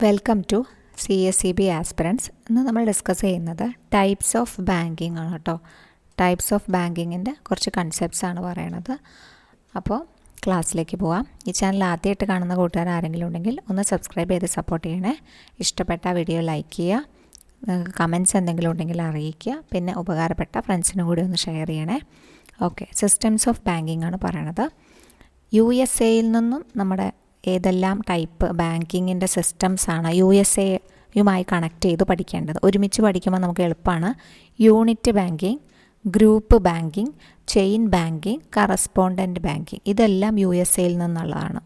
Welcome to CSEB aspirants. ഇന്ന് നമ്മൾ discuss ചെയ്യുന്നത് ടൈപ്സ് ഓഫ് ബാങ്കിങ് ആണ് കേട്ടോ. ടൈപ്സ് ഓഫ് ബാങ്കിങ്ങിൻ്റെ കുറച്ച് കൺസെപ്റ്റ്സ് ആണ് പറയണത്. അപ്പോൾ ക്ലാസ്സിലേക്ക് പോവാം. ഈ ചാനൽ ആദ്യമായിട്ട് കാണുന്ന കൂട്ടുകാർ ആരെങ്കിലും ഉണ്ടെങ്കിൽ ഒന്ന് സബ്സ്ക്രൈബ് ചെയ്ത് സപ്പോർട്ട് ചെയ്യണേ. ഇഷ്ടപ്പെട്ട വീഡിയോ ലൈക്ക് ചെയ്യുക, കമൻറ്റ്സ് എന്തെങ്കിലും ഉണ്ടെങ്കിൽ അറിയിക്കുക, പിന്നെ ഉപകാരപ്പെട്ട ഫ്രണ്ട്സിനും കൂടി ഒന്ന് ഷെയർ ചെയ്യണേ. ഓക്കെ, സിസ്റ്റംസ് ഓഫ് ബാങ്കിങ് ആണ് പറയണത്. USA നിന്നും നമ്മുടെ ഏതെല്ലാം ടൈപ്പ് ബാങ്കിങ്ങിൻ്റെ സിസ്റ്റംസാണ് USA കണക്ട് ചെയ്ത് പഠിക്കേണ്ടത്. ഒരുമിച്ച് പഠിക്കുമ്പോൾ നമുക്ക് എളുപ്പമാണ്. Unit banking, group banking, chain banking, correspondent banking, ഇതെല്ലാം USA നിന്നുള്ളതാണ്.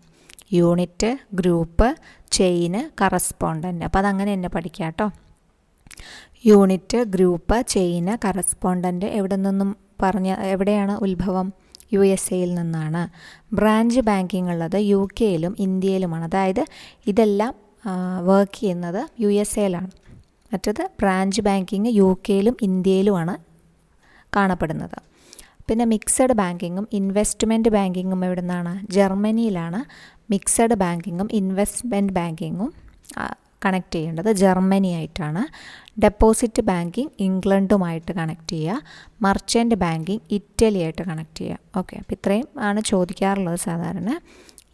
Unit, group, chain, correspondent. അപ്പോൾ അതങ്ങനെ തന്നെ പഠിക്കാം കേട്ടോ. യൂണിറ്റ്, ഗ്രൂപ്പ്, ചെയിന്, കറസ്പോണ്ടൻറ്റ് എവിടെയാണ് ഉത്ഭവം? USA നിന്നാണ്. ബ്രാഞ്ച് ബാങ്കിങ് ഉള്ളത് UK ഇന്ത്യയിലുമാണ്. അതായത് ഇതെല്ലാം വർക്ക് ചെയ്യുന്നത് USA മറ്റത് ബ്രാഞ്ച് ബാങ്കിങ് UK ഇന്ത്യയിലുമാണ് കാണപ്പെടുന്നത്. പിന്നെ മിക്സഡ് ബാങ്കിങ്ങും ഇൻവെസ്റ്റ്മെൻറ്റ് ബാങ്കിങ്ങും എവിടെ നിന്നാണ്? ജർമ്മനിയിലാണ്. മിക്സഡ് ബാങ്കിങ്ങും ഇൻവെസ്റ്റ്മെൻറ്റ് ബാങ്കിങ്ങും കണക്ട് ചെയ്യേണ്ടത് ജർമ്മനി ആയിട്ടാണ്. ഡെപ്പോസിറ്റ് ബാങ്കിങ് ഇംഗ്ലണ്ടുമായിട്ട് കണക്ട് ചെയ്യുക. മർച്ചൻ്റ് ബാങ്കിങ് ഇറ്റലി ആയിട്ട് കണക്ട് ചെയ്യുക. ഓക്കെ, അപ്പോൾ ഇത്രയും ആണ് ചോദിക്കാറുള്ളത് സാധാരണ.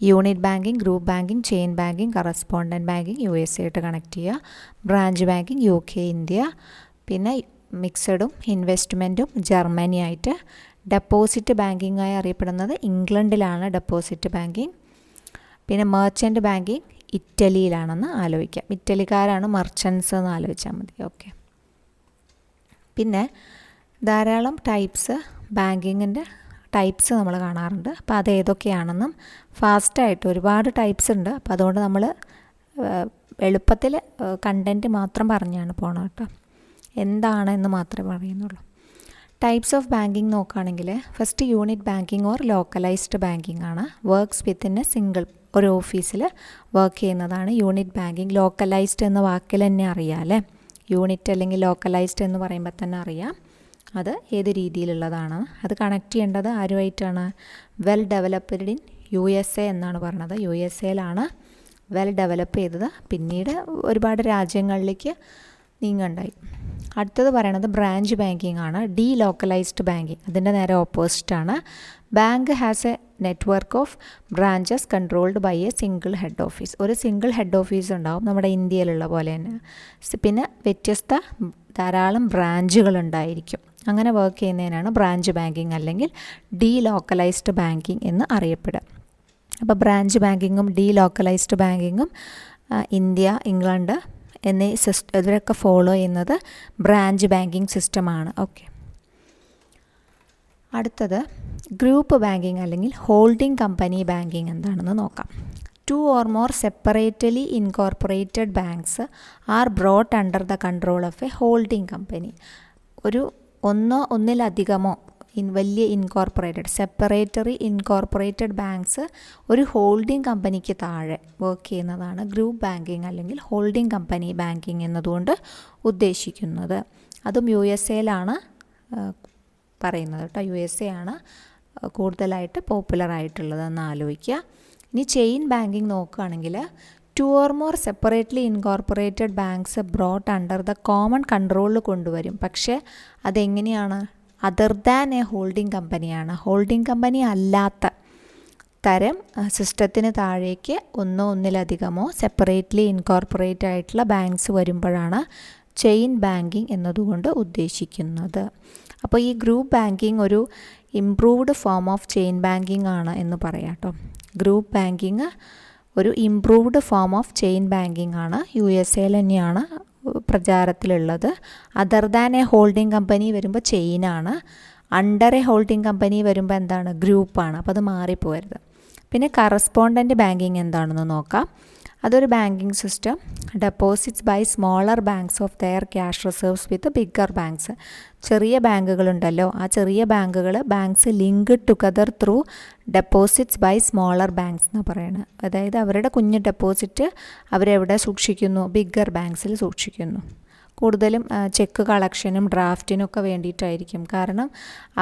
Unit banking, group banking, chain banking, correspondent banking USA ആയിട്ട് കണക്ട് ചെയ്യുക. Branch banking UK India. പിന്നെ മിക്സഡും ഇൻവെസ്റ്റ്മെൻറ്റും ജർമ്മനി ആയിട്ട്. ഡെപ്പോസിറ്റ് ബാങ്കിങ്ങായി അറിയപ്പെടുന്നത് ഇംഗ്ലണ്ടിലാണ് ഡെപ്പോസിറ്റ് ബാങ്കിങ്. പിന്നെ മെർച്ചൻ്റ് ബാങ്കിങ് ഇറ്റലിയിലാണെന്ന് ആലോചിക്കാം. ഇറ്റലിക്കാരാണ് മർച്ചൻസ് എന്ന് ആലോചിച്ചാൽ മതി. ഓക്കെ, പിന്നെ ധാരാളം ബാങ്കിങ്ങിൻ്റെ ടൈപ്സ് നമ്മൾ കാണാറുണ്ട്. അപ്പോൾ അത് ഏതൊക്കെയാണെന്നും ഫാസ്റ്റായിട്ട് ഒരുപാട് ടൈപ്സ് ഉണ്ട്. അപ്പോൾ അതുകൊണ്ട് നമ്മൾ എളുപ്പത്തിൽ കണ്ടൻറ്റ് മാത്രം പറഞ്ഞാണ് പോകണം കേട്ടോ. എന്താണ് എന്ന് മാത്രമേ പറയുന്നുള്ളൂ. ടൈപ്സ് ഓഫ് ബാങ്കിങ് നോക്കുകയാണെങ്കിൽ first unit banking or localised banking ആണ്. വർക്ക്സ് വിത്തിൻ ഒരു ഓഫീസിൽ വർക്ക് ചെയ്യുന്നതാണ് യൂണിറ്റ് ബാങ്കിങ്. ലോക്കലൈസ്ഡ് എന്ന വാക്കിൽ തന്നെ അറിയാം അല്ലേ? യൂണിറ്റ് അല്ലെങ്കിൽ ലോക്കലൈസ്ഡ് എന്ന് പറയുമ്പോൾ തന്നെ അറിയാം അത് ഏത് രീതിയിലുള്ളതാണ്. അത് കണക്ട് ചെയ്യേണ്ടത് ആരുമായിട്ടാണ്? വെൽ ഡെവലപ്ഡ് ഇൻ USA എന്നാണ് പറയുന്നത്. USA വെൽ ഡെവലപ്പ് ചെയ്തത്. പിന്നീട് ഒരുപാട് രാജ്യങ്ങളിലേക്ക് നീങ്ങുണ്ടായി. അടുത്തത് പറയണത് ബ്രാഞ്ച് ബാങ്കിങ് ആണ്. ലോക്കലൈസ്ഡ് ബാങ്കിങ് അതിൻ്റെ നേരെ ഓപ്പോസിറ്റാണ്. Bank has a network of branches controlled by a single head office. ഒരു സിംഗിൾ ഹെഡ് ഓഫീസ് ഉണ്ടാവും, നമ്മുടെ ഇന്ത്യയിലുള്ള പോലെ തന്നെ. പിന്നെ ധാരാളം ബ്രാഞ്ചുകൾ ഉണ്ടായിരിക്കും. അങ്ങനെ വർക്ക് ചെയ്യുന്നതിനാണ് ബ്രാഞ്ച് ബാങ്കിങ് അല്ലെങ്കിൽ ലോക്കലൈസ്ഡ് ബാങ്കിങ് എന്ന് അറിയപ്പെടുക. അപ്പോൾ ബ്രാഞ്ച് ബാങ്കിങ്ങും ലോക്കലൈസ്ഡ് ബാങ്കിങ്ങും ഇന്ത്യ, ഇംഗ്ലണ്ട് എന്നീ ഇവരൊക്കെ ഫോളോ ചെയ്യുന്നത് ബ്രാഞ്ച് ബാങ്കിങ് സിസ്റ്റമാണ്. ഓക്കെ, അടുത്തത് ഗ്രൂപ്പ് ബാങ്കിങ് അല്ലെങ്കിൽ ഹോൾഡിംഗ് കമ്പനി ബാങ്കിങ് എന്താണെന്ന് നോക്കാം. 2 or more separately incorporated banks are brought under the control of a holding company. ഒന്നിലധികമോ വലിയ സെപ്പറേറ്ററി ഇൻകോർപ്പറേറ്റഡ് ബാങ്ക്സ് ഒരു ഹോൾഡിംഗ് കമ്പനിക്ക് താഴെ വർക്ക് ചെയ്യുന്നതാണ് ഗ്രൂപ്പ് ബാങ്കിങ് അല്ലെങ്കിൽ ഹോൾഡിംഗ് കമ്പനി ബാങ്കിങ് എന്നതുകൊണ്ട് ഉദ്ദേശിക്കുന്നത്. അതും USA പറയുന്നത് കേട്ടോ. USA കൂടുതലായിട്ട് പോപ്പുലർ ആയിട്ടുള്ളതെന്ന് ആലോചിക്കുക. ഇനി ചെയിൻ ബാങ്കിങ് നോക്കുകയാണെങ്കിൽ 2 or more separately incorporated banks brought under the common control കൊണ്ടുവരും. പക്ഷേ അതെങ്ങനെയാണ്? അതർ ദാൻ എ ഹോൾഡിംഗ് കമ്പനിയാണ്. ഹോൾഡിംഗ് കമ്പനി അല്ലാത്ത തരം സിസ്റ്റത്തിന് താഴേക്ക് ഒന്നിലധികമോ സെപ്പറേറ്റ്ലി ഇൻകോർപ്പറേറ്റ് ആയിട്ടുള്ള ബാങ്ക്സ് വരുമ്പോഴാണ് ചെയിൻ ബാങ്കിങ് എന്നതുകൊണ്ട് ഉദ്ദേശിക്കുന്നത്. അപ്പോൾ ഈ ഗ്രൂപ്പ് ബാങ്കിങ് ഒരു improved form of chain banking ആണ് എന്ന് പറയാം കേട്ടോ. ഗ്രൂപ്പ് ബാങ്കിങ് ഒരു improved form of chain banking ആണ്. USA തന്നെയാണ് പ്രചാരത്തിലുള്ളത്. Other than a holding company വരുമ്പോൾ ചെയിനാണ്. അണ്ടർ എ ഹോൾഡിംഗ് കമ്പനി വരുമ്പോൾ എന്താണ്? ഗ്രൂപ്പാണ്. അപ്പോൾ അത് മാറിപ്പോകരുത്. പിന്നെ കറസ്പോണ്ടൻറ്റ് ബാങ്കിങ് എന്താണെന്ന് നോക്കാം. അതൊരു banking system deposits by smaller banks of their cash reserves with bigger banks. ചെറിയ ബാങ്കുകളുണ്ടല്ലോ, ആ ചെറിയ banks link together through deposits by smaller banks എന്ന് പറയുന്നത്. അതായത് അവരുടെ കുഞ്ഞ് ഡെപ്പോസിറ്റ് അവരെവിടെ സൂക്ഷിക്കുന്നു? ബിഗ്ഗർ ബാങ്ക്സിൽ സൂക്ഷിക്കുന്നു. കൂടുതലും ചെക്ക് കളക്ഷനും ഡ്രാഫ്റ്റിനും ഒക്കെ വേണ്ടിയിട്ടായിരിക്കും. കാരണം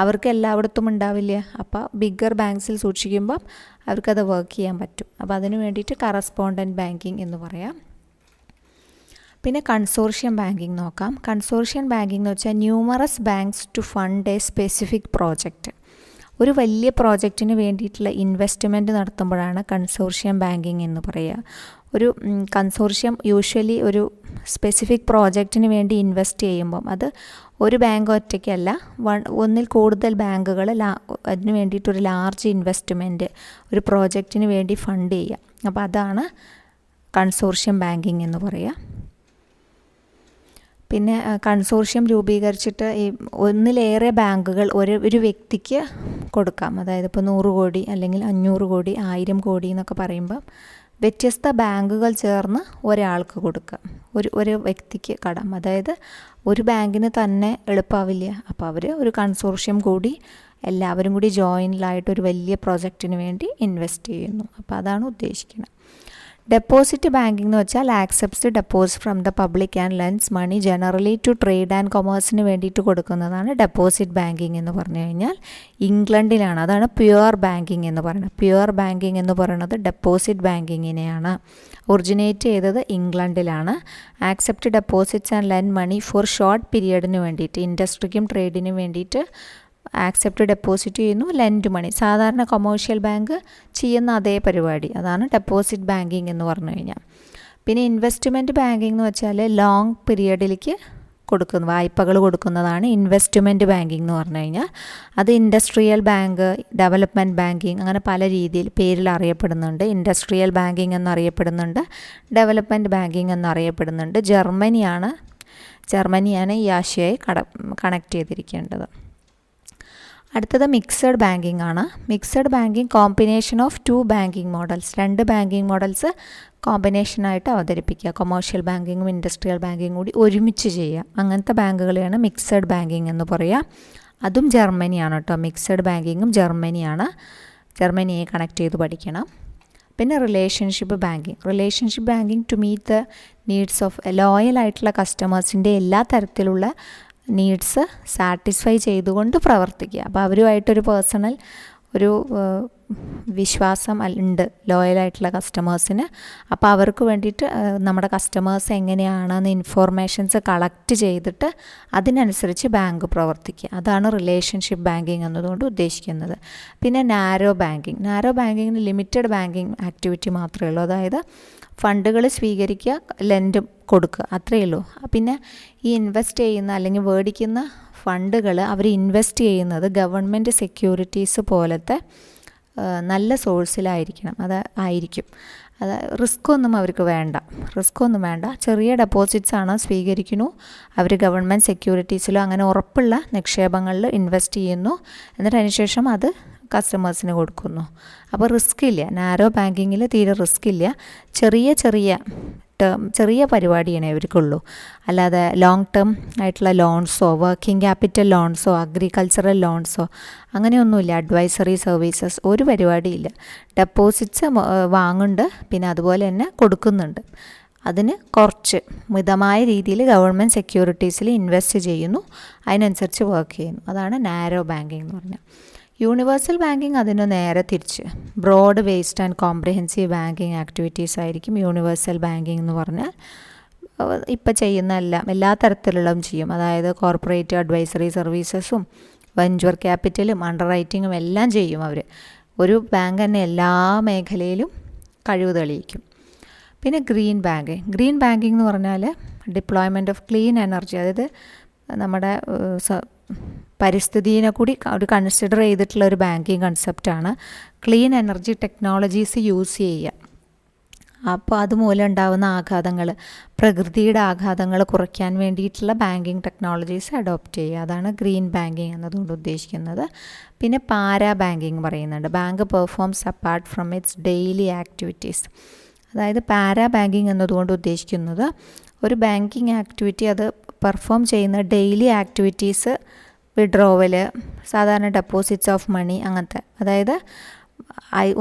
അവർക്ക് എല്ലായിടത്തും ഉണ്ടാവില്ല. അപ്പോൾ ബിഗ്ഗർ ബാങ്ക്സിൽ സൂക്ഷിക്കുമ്പം അവർക്കത് വർക്ക് ചെയ്യാൻ പറ്റും. അപ്പോൾ അതിന് വേണ്ടിയിട്ട് കറസ്പോണ്ടൻറ്റ് ബാങ്കിങ് എന്ന് പറയാം. പിന്നെ കൺസോർഷ്യം ബാങ്കിങ് നോക്കാം. കൺസോർഷ്യം ബാങ്കിങ് എന്ന് വെച്ചാൽ numerous banks to fund a specific project. ഒരു വലിയ പ്രോജക്റ്റിന് വേണ്ടിയിട്ടുള്ള ഇൻവെസ്റ്റ്മെൻറ്റ് നടത്തുമ്പോഴാണ് കൺസോർഷ്യം ബാങ്കിങ് എന്ന് പറയുക. ഒരു കൺസോർഷ്യം യൂഷ്വലി ഒരു സ്പെസിഫിക് പ്രോജക്റ്റിന് വേണ്ടി ഇൻവെസ്റ്റ് ചെയ്യുമ്പം അത് ഒരു ബാങ്ക് ഒറ്റയ്ക്കല്ല, ഒന്നിൽ കൂടുതൽ ബാങ്കുകൾ അതിന് വേണ്ടിയിട്ടൊരു ലാർജ് ഇൻവെസ്റ്റ്മെൻറ്റ് ഒരു പ്രോജക്റ്റിന് വേണ്ടി ഫണ്ട് ചെയ്യുക. അപ്പോൾ അതാണ് കൺസോർഷ്യം ബാങ്കിങ് എന്ന് പറയുക. പിന്നെ കൺസോർഷ്യം രൂപീകരിച്ചിട്ട് ഈ ഒന്നിലേറെ ബാങ്കുകൾ ഒരു വ്യക്തിക്ക് കൊടുക്കാം. അതായത് ഇപ്പോൾ 100 കോടി അല്ലെങ്കിൽ 500 കോടി 1000 കോടി എന്നൊക്കെ പറയുമ്പോൾ വ്യത്യസ്ത ബാങ്കുകൾ ചേർന്ന് ഒരാൾക്ക് കൊടുക്കാം, ഒരു വ്യക്തിക്ക് കടം. അതായത് ഒരു ബാങ്കിന് തന്നെ എളുപ്പമാവില്ല. അപ്പോൾ അവർ ഒരു കൺസോർഷ്യം കൂടി എല്ലാവരും കൂടി ജോയിൻ്റായിട്ട് ഒരു വലിയ പ്രോജക്റ്റിന് വേണ്ടി ഇൻവെസ്റ്റ് ചെയ്യുന്നു. അപ്പോൾ അതാണ് ഉദ്ദേശിക്കുന്നത്. ഡെപ്പോസിറ്റ് ബാങ്കിങ് എന്ന് വെച്ചാൽ accepts deposit from the public and lends money generally to trade and കൊമേഴ്സിന് വേണ്ടിയിട്ട് കൊടുക്കുന്നതാണ് ഡെപ്പോസിറ്റ് ബാങ്കിങ് എന്ന് പറഞ്ഞു കഴിഞ്ഞാൽ. ഇംഗ്ലണ്ടിലാണ്, അതാണ് പ്യുവർ ബാങ്കിങ് എന്ന് പറയുന്നത്. പ്യുവർ ബാങ്കിങ് എന്ന് പറയുന്നത് ഡെപ്പോസിറ്റ് ബാങ്കിങ്ങിനെയാണ്. ഒറിജിനേറ്റ് ചെയ്തത് ഇംഗ്ലണ്ടിലാണ്. Accept deposits and lend money for short പീരിയഡിന് വേണ്ടിയിട്ട്, ഇൻഡസ്ട്രിക്കും ട്രേഡിനും വേണ്ടിയിട്ട് ആക്സെപ്റ്റ് ഡെപ്പോസിറ്റ് ചെയ്യുന്നു. ലെൻഡ് മണി സാധാരണ കൊമേഴ്ഷ്യൽ ബാങ്ക് ചെയ്യുന്ന അതേ പരിപാടി, അതാണ് ഡെപ്പോസിറ്റ് ബാങ്കിങ് എന്ന് പറഞ്ഞു കഴിഞ്ഞാൽ. പിന്നെ ഇൻവെസ്റ്റ്മെൻറ്റ് ബാങ്കിങ് എന്ന് വെച്ചാൽ ലോങ് പീരിയഡിലേക്ക് കൊടുക്കുന്നു, വായ്പകൾ കൊടുക്കുന്നതാണ് ഇൻവെസ്റ്റ്മെൻറ്റ് ബാങ്കിങ് എന്ന് പറഞ്ഞു കഴിഞ്ഞാൽ. അത് ഇൻഡസ്ട്രിയൽ ബാങ്ക്, ഡെവലപ്മെൻറ്റ് ബാങ്കിങ്, അങ്ങനെ പല രീതിയിൽ പേരിൽ അറിയപ്പെടുന്നുണ്ട്. ഇൻഡസ്ട്രിയൽ ബാങ്കിങ് എന്നറിയപ്പെടുന്നുണ്ട്, ഡെവലപ്മെൻറ്റ് ബാങ്കിങ് എന്നറിയപ്പെടുന്നുണ്ട്. ജർമ്മനിയാണ് ഈ ആശയമായി കണക്ട് ചെയ്തിരിക്കേണ്ടത്. അടുത്തത് മിക്സഡ് ബാങ്കിങ് ആണ്. Mixed banking combination of 2 banking models, 2 banking models കോമ്പിനേഷനായിട്ട് അവതരിപ്പിക്കുക. കൊമേഴ്ഷ്യൽ ബാങ്കിങ്ങും ഇൻഡസ്ട്രിയൽ ബാങ്കിങ്ങും കൂടി ഒരുമിച്ച് ചെയ്യുക. അങ്ങനത്തെ ബാങ്കുകളെയാണ് മിക്സഡ് ബാങ്കിങ് എന്ന് പറയുക. അതും ജർമ്മനിയാണ് കേട്ടോ. മിക്സഡ് ബാങ്കിങ്ങും ജർമ്മനിയെ കണക്ട് ചെയ്ത് പഠിക്കണം. പിന്നെ relationship banking to meet the needs of loyal ആയിട്ടുള്ള കസ്റ്റമേഴ്സിൻ്റെ എല്ലാ തരത്തിലുള്ള നീഡ്സ് സാറ്റിസ്ഫൈ ചെയ്തുകൊണ്ട് പ്രവർത്തിക്കുക. അപ്പോൾ അവരുമായിട്ടൊരു പേഴ്സണൽ ഒരു വിശ്വാസം ഉണ്ട് ലോയലായിട്ടുള്ള കസ്റ്റമേഴ്സിന്. അപ്പോൾ അവർക്ക് വേണ്ടിയിട്ട് നമ്മുടെ കസ്റ്റമേഴ്സ് എങ്ങനെയാണെന്ന് ഇൻഫോർമേഷൻസ് കളക്ട് ചെയ്തിട്ട് അതിനനുസരിച്ച് ബാങ്ക് പ്രവർത്തിക്കുക. അതാണ് റിലേഷൻഷിപ്പ് ബാങ്കിങ് എന്നതുകൊണ്ട് ഉദ്ദേശിക്കുന്നത്. പിന്നെ നാരോ ബാങ്കിങ്ങിന് ലിമിറ്റഡ് ബാങ്കിങ് ആക്ടിവിറ്റി മാത്രമേ ഉള്ളൂ. അതായത് ഫണ്ടുകൾ സ്വീകരിക്കുക, ലെൻഡ് കൊടുക്കുക, അത്രയേ ഉള്ളൂ. പിന്നെ ഈ ഇൻവെസ്റ്റ് ചെയ്യുന്ന അല്ലെങ്കിൽ മേടിക്കുന്ന ഫണ്ടുകൾ അവർ ഇൻവെസ്റ്റ് ചെയ്യുന്നത് ഗവൺമെൻറ് സെക്യൂരിറ്റീസ് പോലത്തെ നല്ല സോഴ്സിലായിരിക്കണം. അത് റിസ്ക് ഒന്നും വേണ്ട. ചെറിയ ഡെപ്പോസിറ്റ്സാണ് സ്വീകരിക്കുന്നു. അവർ ഗവൺമെൻറ് സെക്യൂരിറ്റീസിലോ അങ്ങനെ ഉറപ്പുള്ള നിക്ഷേപങ്ങളിൽ ഇൻവെസ്റ്റ് ചെയ്യുന്നു. എന്നിട്ട് അതിനുശേഷം അത് കസ്റ്റമേഴ്സിന് കൊടുക്കുന്നു. അപ്പോൾ റിസ്ക് ഇല്ല. നാരോ ബാങ്കിങ്ങിൽ തീരെ റിസ്ക് ഇല്ല. ചെറിയ പരിപാടിയാണ് ഇവർക്കുള്ളൂ. അല്ലാതെ ലോങ് ടേം ആയിട്ടുള്ള ലോൺസോ, വർക്കിംഗ് ക്യാപിറ്റൽ ലോൺസോ, അഗ്രികൾച്ചറൽ ലോൺസോ അങ്ങനെയൊന്നുമില്ല. അഡ്വൈസറി സർവീസസ് ഒരു പരിപാടിയില്ല. ഡെപ്പോസിറ്റ്സ് വാങ്ങുന്നുണ്ട്, പിന്നെ അതുപോലെ തന്നെ കൊടുക്കുന്നുണ്ട്. അതിന് കുറച്ച് മിതമായ രീതിയിൽ ഗവൺമെൻറ് സെക്യൂരിറ്റീസിൽ ഇൻവെസ്റ്റ് ചെയ്യുന്നു, അതിനനുസരിച്ച് വർക്ക് ചെയ്യുന്നു. അതാണ് നാരോ ബാങ്കിങ് എന്ന് പറഞ്ഞാൽ. യൂണിവേഴ്സൽ ബാങ്കിങ് അതിന് നേരെ തിരിച്ച് broad based and comprehensive banking activities ആയിരിക്കും യൂണിവേഴ്സൽ ബാങ്കിങ് എന്ന് പറഞ്ഞാൽ. ഇപ്പം ചെയ്യുന്ന എല്ലാ തരത്തിലുള്ളതും ചെയ്യും. അതായത് കോർപ്പറേറ്റ് അഡ്വൈസറി സർവീസസും വെഞ്ചർ ക്യാപിറ്റലും അണ്ടർ റൈറ്റിങ്ങും എല്ലാം ചെയ്യും അവർ. ഒരു ബാങ്ക് തന്നെ എല്ലാ മേഖലയിലും കഴിവ് തെളിയിക്കും. പിന്നെ ഗ്രീൻ ബാങ്കിങ് എന്ന് പറഞ്ഞാൽ ഡിപ്ലോയ്മെൻറ്റ് ഓഫ് ക്ലീൻ എനർജി, അതായത് നമ്മുടെ പരിസ്ഥിതിയെ കൂടി ഒരു കൺസിഡർ ചെയ്തിട്ടുള്ള ഒരു ബാങ്കിങ് കൺസെപ്റ്റാണ്. ക്ലീൻ എനർജി ടെക്നോളജീസ് യൂസ് ചെയ്യുക. അപ്പോൾ അതുമൂലം ഉണ്ടാകുന്ന ആഘാതങ്ങൾ, പ്രകൃതിയുടെ ആഘാതങ്ങൾ കുറയ്ക്കാൻ വേണ്ടിയിട്ടുള്ള ബാങ്കിങ് ടെക്നോളജീസ് അഡോപ്റ്റ് ചെയ്യുക. അതാണ് ഗ്രീൻ ബാങ്കിങ് എന്നതുകൊണ്ട് ഉദ്ദേശിക്കുന്നത്. പിന്നെ പാരാ ബാങ്കിങ് പറയുന്നുണ്ട്. Bank performs apart from it's daily activities. അതായത് പാരാ ബാങ്കിങ് എന്നതുകൊണ്ട് ഉദ്ദേശിക്കുന്നത് ഒരു ബാങ്കിങ് ആക്ടിവിറ്റി അത് പെർഫോം ചെയ്യുന്ന ഡെയിലി ആക്ടിവിറ്റീസ്, വിഡ്രോവൽ, സാധാരണ ഡെപ്പോസിറ്റ്സ് ഓഫ് മണി, അങ്ങനത്തെ. അതായത്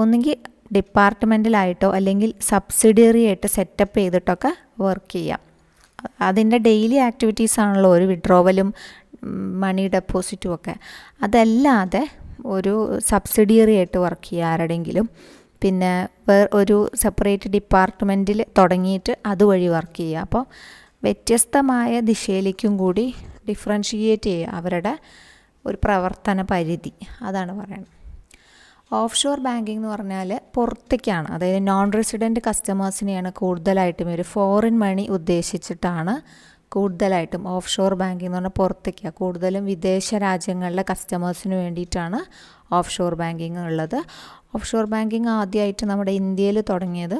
ഒന്നുകിൽ ഡിപ്പാർട്ട്മെൻറ്റിലായിട്ടോ അല്ലെങ്കിൽ സബ്സിഡിയറി ആയിട്ട് സെറ്റപ്പ് ചെയ്തിട്ടൊക്കെ വർക്ക് ചെയ്യാം. അതിൻ്റെ ഡെയിലി ആക്ടിവിറ്റീസ് ആണല്ലോ ഒരു വിഡ്രോവലും മണി ഡെപ്പോസിറ്റും ഒക്കെ. അതല്ലാതെ ഒരു സബ്സിഡിയറി ആയിട്ട് വർക്ക് ചെയ്യുക ആരുടെയെങ്കിലും, പിന്നെ ഒരു സെപ്പറേറ്റ് ഡിപ്പാർട്ട്മെൻറ്റിൽ തുടങ്ങിയിട്ട് അതുവഴി വർക്ക് ചെയ്യുക. അപ്പോൾ വ്യത്യസ്തമായ ദിശയിലേക്കും കൂടി ഡിഫറൻഷിയേറ്റ് ചെയ്യുക അവരുടെ ഒരു പ്രവർത്തന പരിധി, അതാണ് പറയുന്നത്. ഓഫ് ഷോർ ബാങ്കിങ് എന്ന് പറഞ്ഞാൽ പുറത്തേക്കാണ്, അതായത് നോൺ റെസിഡൻറ്റ് കസ്റ്റമേഴ്സിനെയാണ് കൂടുതലായിട്ടും ഒരു ഫോറിൻ മണി ഉദ്ദേശിച്ചിട്ടാണ് കൂടുതലായിട്ടും ഓഫ് ഷോർ ബാങ്കിങ് എന്ന് പറഞ്ഞാൽ പുറത്തേക്കാണ്, കൂടുതലും വിദേശ രാജ്യങ്ങളിലെ കസ്റ്റമേഴ്സിന് വേണ്ടിയിട്ടാണ് ഓഫ് ഷോർ ബാങ്കിങ് ഉള്ളത്. ഓഫ് ഷോർ ബാങ്കിങ് ആദ്യമായിട്ട് നമ്മുടെ ഇന്ത്യയിൽ തുടങ്ങിയത്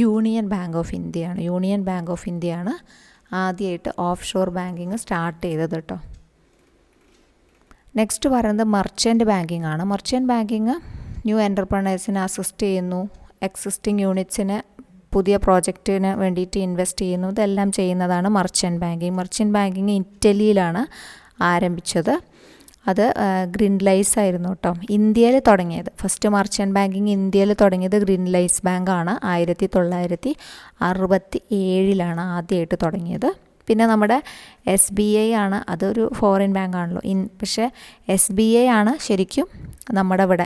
യൂണിയൻ ബാങ്ക് ഓഫ് ഇന്ത്യയാണ്. യൂണിയൻ ബാങ്ക് ഓഫ് ഇന്ത്യയാണ് ആദ്യമായിട്ട് ഓഫ് ഷോർ ബാങ്കിങ് സ്റ്റാർട്ട് ചെയ്തത് കേട്ടോ. നെക്സ്റ്റ് പറയുന്നത് മർച്ചൻ്റ് ബാങ്കിങ് ആണ്. മർച്ചൻ്റ് ബാങ്കിങ് ന്യൂ എൻ്റർപ്രണേഴ്സിനെ അസിസ്റ്റ് ചെയ്യുന്നു, എക്സിസ്റ്റിംഗ് യൂണിറ്റ്സിന് പുതിയ പ്രോജക്റ്റിന് വേണ്ടിയിട്ട് ഇൻവെസ്റ്റ് ചെയ്യുന്നു, ഇതെല്ലാം ചെയ്യുന്നതാണ് മർച്ചൻ്റ് ബാങ്കിങ്. മർച്ചൻ്റ് ബാങ്കിങ് ഇറ്റലിയിലാണ് ആരംഭിച്ചത്. അത് ഗ്രിൻലൈസ് ആയിരുന്നു കേട്ടോ ഇന്ത്യയിൽ തുടങ്ങിയത്. ഫസ്റ്റ് മർച്ചൻ്റ് ബാങ്കിങ് ഇന്ത്യയിൽ തുടങ്ങിയത് ഗ്രിൻലൈസ് ബാങ്കാണ്. 1967 ആദ്യമായിട്ട് തുടങ്ങിയത്. പിന്നെ നമ്മുടെ SBI ആണ്, അതൊരു ഫോറിൻ ബാങ്കാണല്ലോ. പക്ഷേ SBI ആണ് ശരിക്കും നമ്മുടെ ഇവിടെ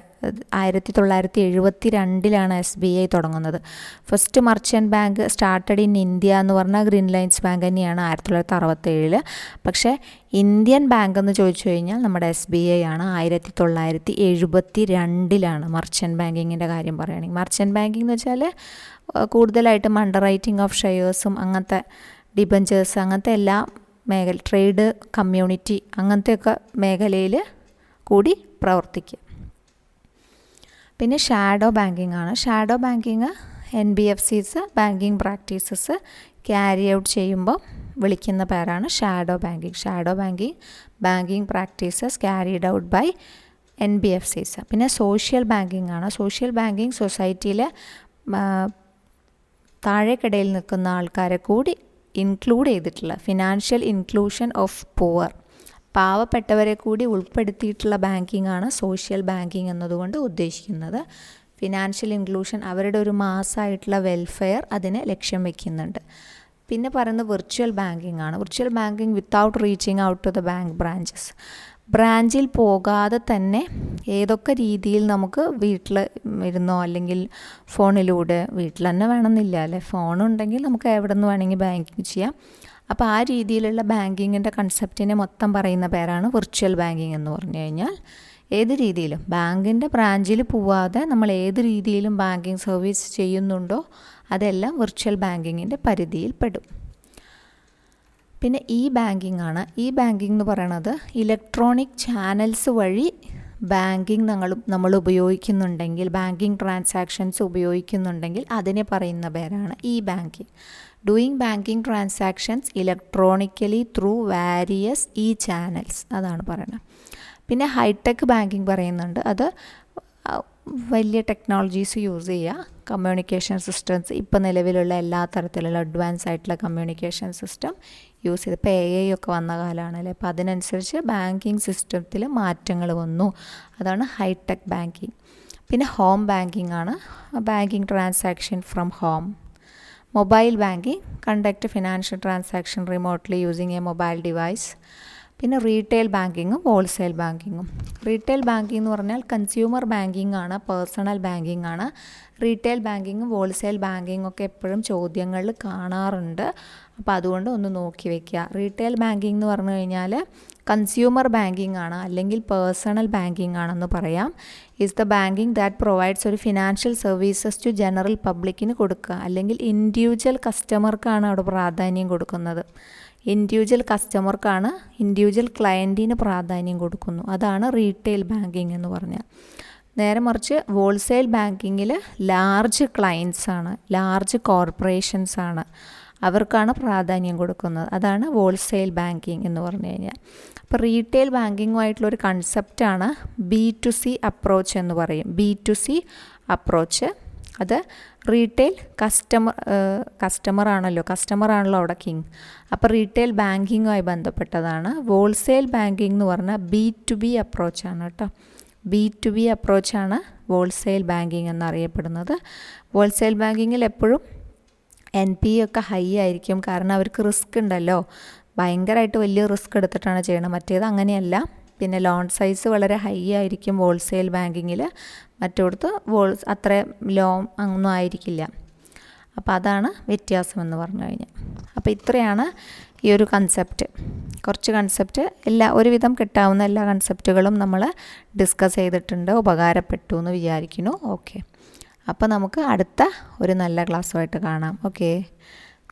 1972 SBI തുടങ്ങുന്നത്. First merchant bank started in India എന്ന് പറഞ്ഞാൽ ഗ്രീൻലൈൻസ് ബാങ്ക് തന്നെയാണ് 1967. പക്ഷേ ഇന്ത്യൻ ബാങ്ക് എന്ന് ചോദിച്ചു കഴിഞ്ഞാൽ നമ്മുടെ SBI ആണ്. 1972 മർച്ചൻ്റ് ബാങ്കിങ്ങിൻ്റെ കാര്യം പറയുകയാണെങ്കിൽ. മർച്ചൻ്റ് ബാങ്കിങ് എന്ന് വെച്ചാൽ കൂടുതലായിട്ടും അണ്ടർ റൈറ്റിംഗ് ഓഫ് ഷെയർസും അങ്ങനത്തെ ഡിബഞ്ചേഴ്സ് അങ്ങനത്തെ എല്ലാ മേഖല, ട്രേഡ് കമ്മ്യൂണിറ്റി അങ്ങനത്തെയൊക്കെ മേഖലയിൽ കൂടി പ്രവർത്തിക്കുക. പിന്നെ ഷാഡോ ബാങ്കിങ് ആണ്. Shadow banking NBFCs banking practices carry out ചെയ്യുമ്പോൾ വിളിക്കുന്ന പേരാണ് shadow banking. Shadow banking practices carried out by NBFCs. പിന്നെ സോഷ്യൽ ബാങ്കിങ് ആണ്. സോഷ്യൽ ബാങ്കിങ് സൊസൈറ്റിയിലെ താഴേക്കിടയിൽ നിൽക്കുന്ന ആൾക്കാരെ കൂടി ഇൻക്ലൂഡ് ചെയ്തിട്ടുള്ള ഫിനാൻഷ്യൽ ഇൻക്ലൂഷൻ ഓഫ് പുവർ, പാവപ്പെട്ടവരെ കൂടി ഉൾപ്പെടുത്തിയിട്ടുള്ള ബാങ്കിങ് ആണ് സോഷ്യൽ ബാങ്കിങ് എന്നതുകൊണ്ട് ഉദ്ദേശിക്കുന്നത്. ഫിനാൻഷ്യൽ ഇൻക്ലൂഷൻ, അവരുടെ ഒരു മാസമായിട്ടുള്ള വെൽഫെയർ അതിനെ ലക്ഷ്യം വയ്ക്കുന്നുണ്ട്. പിന്നെ പറയുന്നത് വിർച്വൽ ബാങ്കിങ് ആണ്. Virtual banking without reaching out to the bank branches. ബ്രാഞ്ചിൽ പോകാതെ തന്നെ ഏതൊക്കെ രീതിയിൽ നമുക്ക് വീട്ടിൽ ഇരുന്നോ അല്ലെങ്കിൽ ഫോണിലൂടെ, വീട്ടിൽ തന്നെ വേണമെന്നില്ല അല്ലേ, ഫോണുണ്ടെങ്കിൽ നമുക്ക് എവിടെ നിന്ന് വേണമെങ്കിൽ ബാങ്കിങ് ചെയ്യാം. അപ്പോൾ ആ രീതിയിലുള്ള ബാങ്കിങ്ങിൻ്റെ കൺസെപ്റ്റിനെ മൊത്തം പറയുന്ന പേരാണ് വിർച്വൽ ബാങ്കിങ് എന്ന് പറഞ്ഞു കഴിഞ്ഞാൽ. ഏത് രീതിയിലും ബാങ്കിൻ്റെ ബ്രാഞ്ചിൽ പോവാതെ നമ്മൾ ഏത് രീതിയിലും ബാങ്കിങ് സർവീസ് ചെയ്യുന്നുണ്ടോ അതെല്ലാം വിർച്വൽ ബാങ്കിങ്ങിൻ്റെ പരിധിയിൽ പെടും. പിന്നെ ബാങ്കിങ് ആണ്. ബാങ്കിങ് എന്ന് പറയണത് ഇലക്ട്രോണിക് ചാനൽസ് വഴി ബാങ്കിങ് നമ്മൾ ഉപയോഗിക്കുന്നുണ്ടെങ്കിൽ, ബാങ്കിങ് ട്രാൻസാക്ഷൻസ് ഉപയോഗിക്കുന്നുണ്ടെങ്കിൽ അതിനെ പറയുന്ന പേരാണ് banking. Doing banking transactions electronically through various channels, അതാണ് പറയുന്നത്. പിന്നെ ഹൈടെക് ബാങ്കിങ് പറയുന്നുണ്ട്. അത് വലിയ ടെക്നോളജീസ് യൂസ് ചെയ്യുക, കമ്മ്യൂണിക്കേഷൻ സിസ്റ്റംസ്, ഇപ്പോൾ നിലവിലുള്ള എല്ലാ തരത്തിലുള്ള അഡ്വാൻസ് ആയിട്ടുള്ള കമ്മ്യൂണിക്കേഷൻ സിസ്റ്റം യൂസ് ചെയ്ത്, ഇപ്പോൾ AI ഒക്കെ വന്ന കാലമാണല്ലേ, അപ്പോൾ അതിനനുസരിച്ച് ബാങ്കിങ് സിസ്റ്റത്തിൽ മാറ്റങ്ങൾ വന്നു, അതാണ് ഹൈടെക് ബാങ്കിങ്. പിന്നെ ഹോം ബാങ്കിങ് ആണ്. Banking transaction from home. Mobile banking conduct financial transaction remotely using A mobile device. പിന്നെ റീറ്റെയിൽ ബാങ്കിങ്ങും ഹോൾസെയിൽ ബാങ്കിങ്ങും. റീറ്റെയിൽ ബാങ്കിങ് എന്ന് പറഞ്ഞാൽ കൺസ്യൂമർ ബാങ്കിങ് ആണ്, പേഴ്സണൽ ബാങ്കിങ് ആണ്. റീറ്റെയിൽ ബാങ്കിങ്ങും ഹോൾസെയിൽ ബാങ്കിങ്ങും ഒക്കെ എപ്പോഴും ചോദ്യങ്ങളിൽ കാണാറുണ്ട്, അപ്പോൾ അതുകൊണ്ട് ഒന്ന് നോക്കി വയ്ക്കുക. റീറ്റെയിൽ ബാങ്കിങ് എന്ന് പറഞ്ഞു കഴിഞ്ഞാൽ കൺസ്യൂമർ ബാങ്കിങ് ആണ് അല്ലെങ്കിൽ പേഴ്സണൽ ബാങ്കിങ് ആണെന്ന് പറയാം. Is the banking that provides ഒരു ഫിനാൻഷ്യൽ സർവീസസ് ടു ജനറൽ പബ്ലിക്കിന് കൊടുക്കുക, അല്ലെങ്കിൽ ഇൻഡിവിജ്വൽ കസ്റ്റമർക്കാണ് അവിടെ പ്രാധാന്യം കൊടുക്കുന്നത്. ഇൻഡിവിജ്വൽ കസ്റ്റമർക്കാണ്, ഇൻഡിവിജ്വൽ ക്ലയൻറ്റിന് പ്രാധാന്യം കൊടുക്കുന്നു, അതാണ് റീറ്റെയിൽ ബാങ്കിങ് എന്ന് പറഞ്ഞാൽ. നേരെ മറിച്ച് ഹോൾസെയിൽ ബാങ്കിങ്ങിൽ ലാർജ് ക്ലയൻസാണ്, ലാർജ് കോർപ്പറേഷൻസാണ്, അവർക്കാണ് പ്രാധാന്യം കൊടുക്കുന്നത്, അതാണ് ഹോൾസെയിൽ ബാങ്കിങ് എന്ന് പറഞ്ഞു കഴിഞ്ഞാൽ. അപ്പോൾ റീറ്റെയിൽ ബാങ്കിങ്ങുമായിട്ടുള്ളൊരു കൺസെപ്റ്റാണ് B2C അപ്രോച്ച് എന്ന് പറയും. B2C അപ്രോച്ച്, അത് റീറ്റെയിൽ കസ്റ്റമറാണല്ലോ അവിടെ കിങ്. അപ്പോൾ റീറ്റെയിൽ ബാങ്കിങ്ങുമായി ബന്ധപ്പെട്ടതാണ്. ഹോൾസെയിൽ ബാങ്കിങ് എന്ന് പറഞ്ഞാൽ B2B അപ്രോച്ചാണ് കേട്ടോ. B2B അപ്രോച്ചാണ് ഹോൾസെയിൽ ബാങ്കിങ് എന്നറിയപ്പെടുന്നത്. ഹോൾസെയിൽ ബാങ്കിങ്ങിൽ എപ്പോഴും NPA ഒക്കെ ഹൈ ആയിരിക്കും, കാരണം അവർക്ക് റിസ്ക് ഉണ്ടല്ലോ, ഭയങ്കരമായിട്ട് വലിയ റിസ്ക് എടുത്തിട്ടാണ് ചെയ്യണത്. മറ്റേത് അങ്ങനെയല്ല. പിന്നെ ലോൺ സൈസ് വളരെ ഹൈ ആയിരിക്കും ഹോൾസെയിൽ ബാങ്കിങ്ങിൽ, മറ്റോടത്ത് അത്ര ലോൺ ഒന്നും ആയിരിക്കില്ല. അപ്പോൾ അതാണ് വ്യത്യാസം എന്ന് പറഞ്ഞു കഴിഞ്ഞാൽ. അപ്പോൾ അപ്പോൾ ഇത്രയാണ് ഈ ഒരു കൺസെപ്റ്റ്. കുറച്ച് കൺസെപ്റ്റ് ഒരുവിധം കിട്ടാവുന്ന എല്ലാ കൺസെപ്റ്റുകളും നമ്മൾ ഡിസ്കസ് ചെയ്തിട്ടുണ്ട്. ഉപകാരപ്പെട്ടു എന്ന് വിചാരിക്കുന്നു. ഓക്കെ, അപ്പോൾ നമുക്ക് അടുത്ത ഒരു നല്ല ക്ലാസ്സുമായിട്ട് കാണാം. ഓക്കെ.